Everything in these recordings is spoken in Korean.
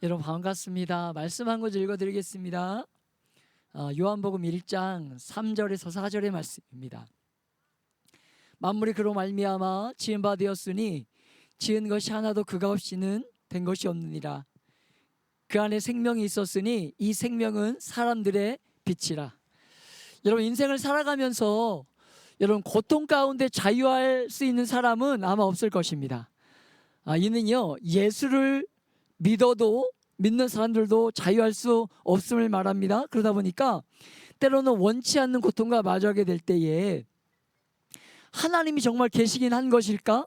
여러분 반갑습니다. 말씀 한 구절 읽어드리겠습니다. 요한복음 1장 3절에서 4절의 말씀입니다. 만물이 그로 말미암아 지은 바 되었으니 지은 것이 하나도 그가 없이는 된 것이 없느니라. 그 안에 생명이 있었으니 이 생명은 사람들의 빛이라. 여러분 인생을 살아가면서 여러분 고통 가운데 자유할 수 있는 사람은 아마 없을 것입니다. 이는요, 예수를 믿어도 믿는 사람들도 자유할 수 없음을 말합니다. 그러다 보니까 때로는 원치 않는 고통과 마주하게 될 때에 하나님이 정말 계시긴 한 것일까?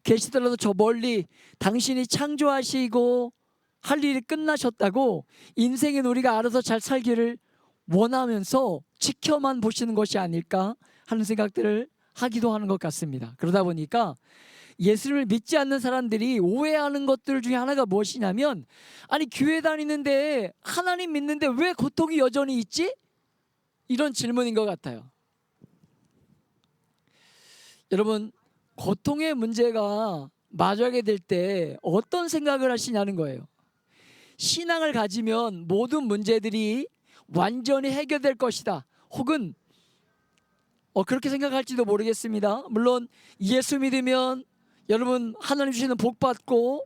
계시더라도 저 멀리 당신이 창조하시고 할 일이 끝나셨다고 인생은 우리가 알아서 잘 살기를 원하면서 지켜만 보시는 것이 아닐까 하는 생각들을 하기도 하는 것 같습니다. 그러다 보니까 예수를 믿지 않는 사람들이 오해하는 것들 중에 하나가 무엇이냐면, 아니 교회 다니는데 하나님 믿는데 왜 고통이 여전히 있지? 이런 질문인 것 같아요. 여러분, 고통의 문제가 마주하게 될 때 어떤 생각을 하시냐는 거예요. 신앙을 가지면 모든 문제들이 완전히 해결될 것이다, 혹은 그렇게 생각할지도 모르겠습니다. 물론 예수 믿으면 여러분 하나님 주시는 복 받고,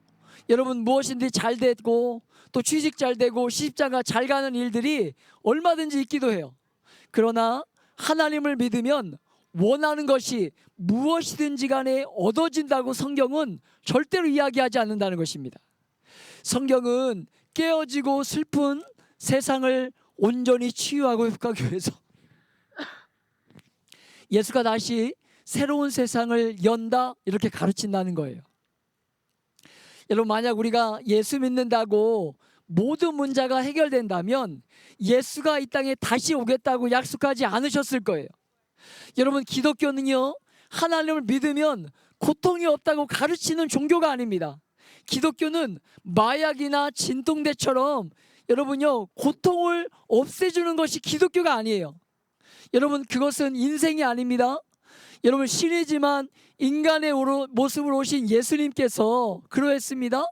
여러분 무엇인지 잘 되고, 또 취직 잘 되고 시집장가 잘 가는 일들이 얼마든지 있기도 해요. 그러나 하나님을 믿으면 원하는 것이 무엇이든지 간에 얻어진다고 성경은 절대로 이야기하지 않는다는 것입니다. 성경은 깨어지고 슬픈 세상을 온전히 치유하고 회복하기 위해서 예수가 다시 새로운 세상을 연다, 이렇게 가르친다는 거예요. 여러분, 만약 우리가 예수 믿는다고 모든 문제가 해결된다면 예수가 이 땅에 다시 오겠다고 약속하지 않으셨을 거예요. 여러분, 기독교는요, 하나님을 믿으면 고통이 없다고 가르치는 종교가 아닙니다. 기독교는 마약이나 진통제처럼 여러분요, 고통을 없애주는 것이 기독교가 아니에요. 여러분, 그것은 인생이 아닙니다. 여러분, 신이지만 인간의 모습으로 오신 예수님께서 그러했습니다.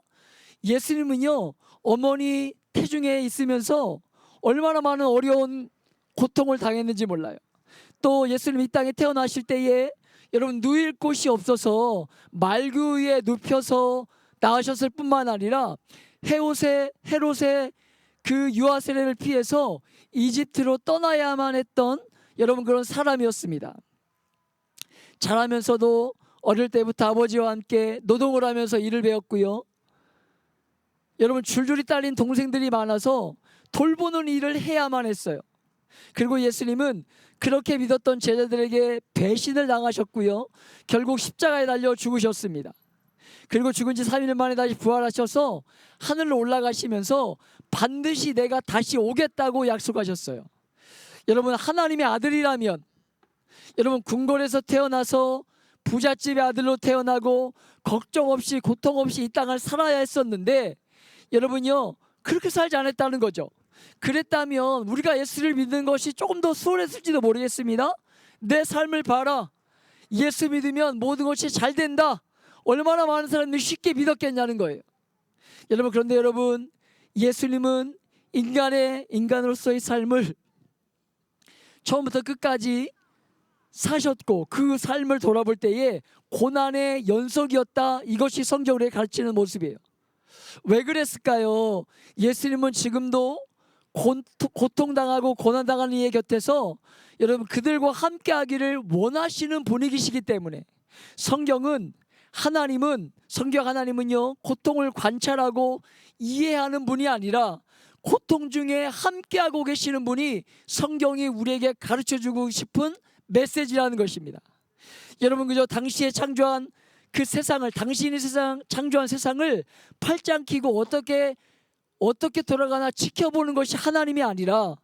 예수님은요, 어머니 태중에 있으면서 얼마나 많은 어려운 고통을 당했는지 몰라요. 또 예수님 이 땅에 태어나실 때에 여러분 누일 곳이 없어서 말구 위에 눕혀서 낳으셨을 뿐만 아니라 헤롯의 그 유아 세례를 피해서 이집트로 떠나야만 했던 여러분 그런 사람이었습니다. 자라면서도 어릴 때부터 아버지와 함께 노동을 하면서 일을 배웠고요. 여러분, 줄줄이 딸린 동생들이 많아서 돌보는 일을 해야만 했어요. 그리고 예수님은 그렇게 믿었던 제자들에게 배신을 당하셨고요, 결국 십자가에 달려 죽으셨습니다. 그리고 죽은 지 3일 만에 다시 부활하셔서 하늘로 올라가시면서 반드시 내가 다시 오겠다고 약속하셨어요. 여러분, 하나님의 아들이라면, 여러분 궁궐에서 태어나서 부잣집의 아들로 태어나고 걱정 없이 고통 없이 이 땅을 살아야 했었는데, 여러분요, 그렇게 살지 않았다는 거죠. 그랬다면 우리가 예수를 믿는 것이 조금 더 수월했을지도 모르겠습니다. 내 삶을 봐라, 예수 믿으면 모든 것이 잘 된다, 얼마나 많은 사람들이 쉽게 믿었겠냐는 거예요. 여러분, 그런데 여러분, 예수님은 인간으로서의 삶을 처음부터 끝까지 사셨고 그 삶을 돌아볼 때에 고난의 연속이었다, 이것이 성경으로 가르치는 모습이에요. 왜 그랬을까요? 예수님은 지금도 고통당하고 고난당하는 이의 곁에서 여러분 그들과 함께 하기를 원하시는 분이시기 때문에, 성경 하나님은요, 고통을 관찰하고 이해하는 분이 아니라 고통 중에 함께하고 계시는 분이 성경이 우리에게 가르쳐주고 싶은 메시지라는 것입니다. 여러분, 그저 당시에 창조한 그 세상을, 당신이 창조한 세상을 팔짱 끼고 어떻게 돌아가나 지켜보는 것이 하나님이 아니라,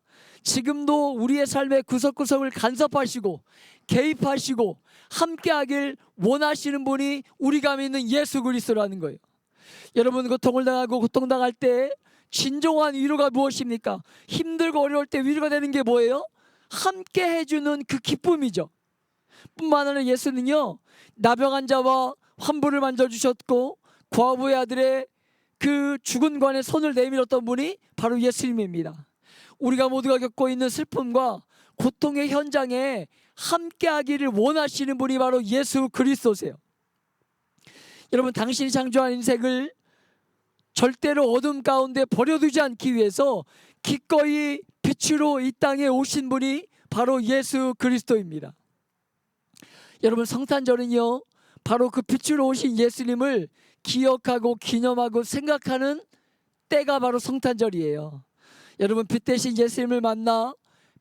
지금도 우리의 삶의 구석구석을 간섭하시고 개입하시고 함께하길 원하시는 분이 우리가 믿는 예수 그리스도라는 거예요. 여러분, 고통당할 때 진정한 위로가 무엇입니까? 힘들고 어려울 때 위로가 되는 게 뭐예요? 함께 해주는 그 기쁨이죠. 뿐만 아니라 예수는요, 나병 환자와 환부를 만져주셨고 과부의 아들의 그 죽은 관에 손을 내밀었던 분이 바로 예수님입니다. 우리가 모두가 겪고 있는 슬픔과 고통의 현장에 함께하기를 원하시는 분이 바로 예수 그리스도세요. 여러분, 당신이 창조한 인생을 절대로 어둠 가운데 버려두지 않기 위해서 기꺼이 빛으로 이 땅에 오신 분이 바로 예수 그리스도입니다. 여러분, 성탄절은요, 바로 그 빛으로 오신 예수님을 기억하고 기념하고 생각하는 때가 바로 성탄절이에요. 여러분, 빛 대신 예수님을 만나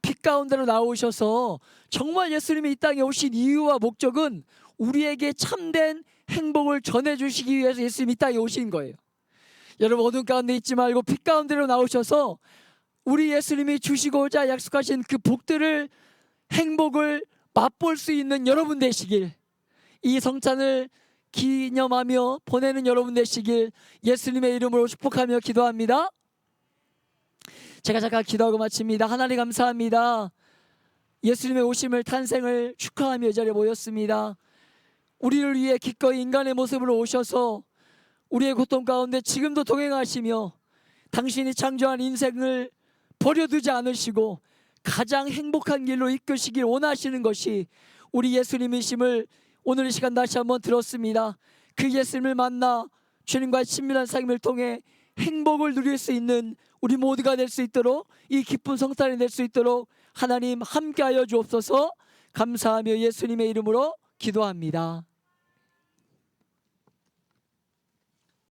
빛 가운데로 나오셔서 정말 예수님이 이 땅에 오신 이유와 목적은 우리에게 참된 행복을 전해주시기 위해서 예수님이 이 땅에 오신 거예요. 여러분, 어둠 가운데 있지 말고 빛 가운데로 나오셔서 우리 예수님이 주시고자 약속하신 그 복들을, 행복을 맛볼 수 있는 여러분 되시길, 이 성찬을 기념하며 보내는 여러분 되시길 예수님의 이름으로 축복하며 기도합니다. 제가 잠깐 기도하고 마칩니다. 하나님 감사합니다. 예수님의 오심을, 탄생을 축하하며 이 자리에 모였습니다. 우리를 위해 기꺼이 인간의 모습으로 오셔서 우리의 고통 가운데 지금도 동행하시며 당신이 창조한 인생을 버려두지 않으시고 가장 행복한 길로 이끄시길 원하시는 것이 우리 예수님이심을 오늘 이 시간 다시 한번 들었습니다. 그 예수님을 만나 주님과의 친밀한 삶을 통해 행복을 누릴 수 있는 우리 모두가 될 수 있도록, 이 기쁜 성탄이 될 수 있도록 하나님 함께하여 주옵소서. 감사하며 예수님의 이름으로 기도합니다.